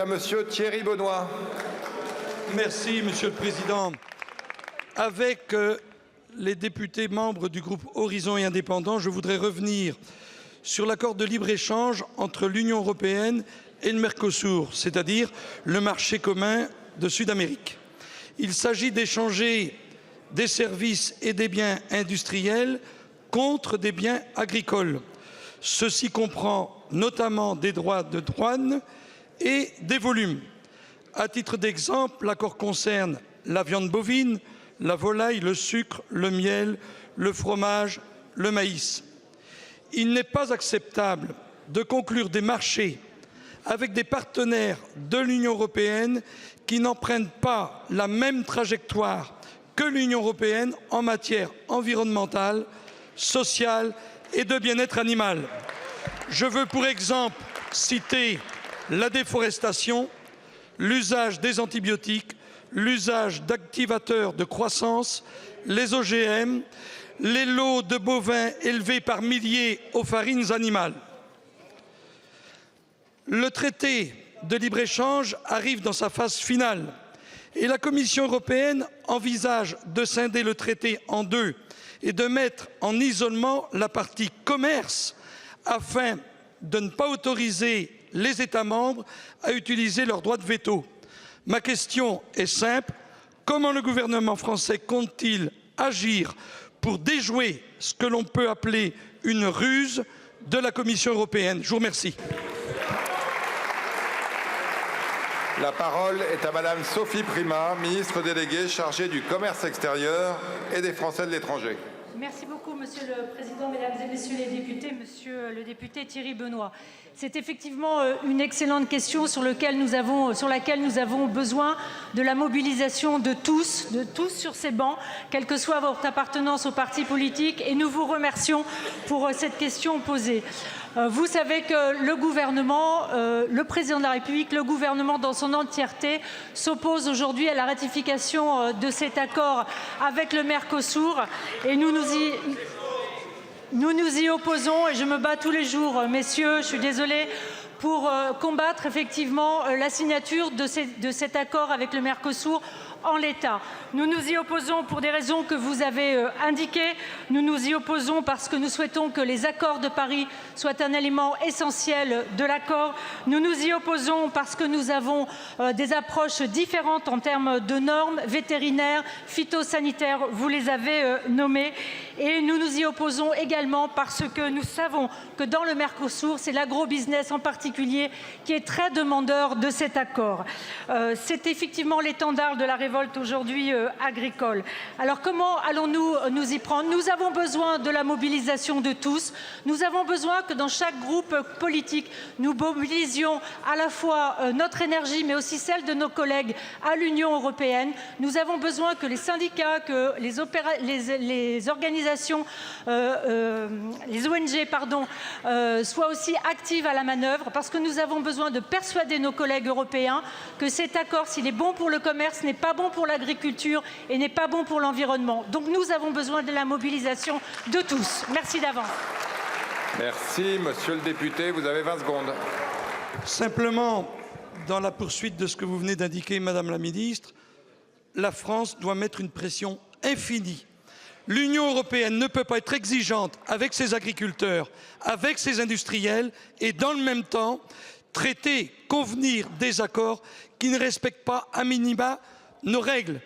à Monsieur Thierry Benoît. Merci, Monsieur le Président. Avec les députés membres du groupe Horizon et Indépendants, je voudrais revenir sur l'accord de libre-échange entre l'Union européenne et le Mercosur, c'est-à-dire le marché commun de Sud-Amérique. Il s'agit d'échanger des services et des biens industriels contre des biens agricoles. Ceci comprend notamment des droits de douane et des volumes. À titre d'exemple, l'accord concerne la viande bovine, la volaille, le sucre, le miel, le fromage, le maïs. Il n'est pas acceptable de conclure des marchés avec des partenaires de l'Union européenne qui n'empruntent pas la même trajectoire que l'Union européenne en matière environnementale, sociale et de bien-être animal. Je veux pour exemple citer la déforestation, l'usage des antibiotiques, l'usage d'activateurs de croissance, les OGM, les lots de bovins élevés par milliers aux farines animales. Le traité de libre-échange arrive dans sa phase finale et la Commission européenne envisage de scinder le traité en deux et de mettre en isolement la partie commerce afin de ne pas autoriser les États membres à utiliser leur droit de veto. Ma question est simple. Comment le gouvernement français compte-t-il agir pour déjouer ce que l'on peut appeler une ruse de la Commission européenne? Je vous remercie. La parole est à Madame Sophie Primas, ministre déléguée chargée du commerce extérieur et des Français de l'étranger. Merci beaucoup, Monsieur le Président, Mesdames et Messieurs les députés, Monsieur le député Thierry Benoît. C'est effectivement une excellente question sur laquelle nous avons besoin de la mobilisation de tous sur ces bancs, quelle que soit votre appartenance au parti politique, et nous vous remercions pour cette question posée. Vous savez que le gouvernement, le président de la République, le gouvernement dans son entièreté s'oppose aujourd'hui à la ratification de cet accord avec le Mercosur et nous nous y opposons et je me bats tous les jours, messieurs, je suis désolée, pour combattre effectivement la signature de cet accord avec le Mercosur en l'état. Nous nous y opposons pour des raisons que vous avez indiquées. Nous nous y opposons parce que nous souhaitons que les accords de Paris soient un élément essentiel de l'accord. Nous nous y opposons parce que nous avons des approches différentes en termes de normes vétérinaires, phytosanitaires, vous les avez nommées. Et nous nous y opposons également parce que nous savons que dans le Mercosur, c'est l'agro-business en particulier qui est très demandeur de cet accord. C'est effectivement l'étendard de la révolte aujourd'hui agricole. Alors comment allons-nous nous y prendre? Nous avons besoin de la mobilisation de tous. Nous avons besoin que dans chaque groupe politique, nous mobilisions à la fois notre énergie, mais aussi celle de nos collègues à l'Union européenne. Nous avons besoin que les syndicats, que les organisations, les ONG, soient aussi actives à la manœuvre, parce que nous avons besoin de persuader nos collègues européens que cet accord, s'il est bon pour le commerce, n'est pas bon pour l'agriculture et n'est pas bon pour l'environnement. Donc nous avons besoin de la mobilisation de tous. Merci d'avance. Merci, monsieur le député. Vous avez 20 secondes. Simplement, dans la poursuite de ce que vous venez d'indiquer, Madame la Ministre, la France doit mettre une pression infinie. L'Union européenne ne peut pas être exigeante avec ses agriculteurs, avec ses industriels et dans le même temps traiter, convenir des accords qui ne respectent pas à minima nos règles.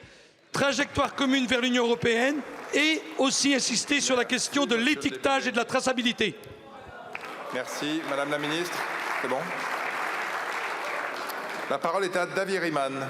Trajectoire commune vers l'Union européenne et aussi insister sur la question de l'étiquetage et de la traçabilité. Merci. Madame la Ministre, c'est bon. La parole est à David Riemann.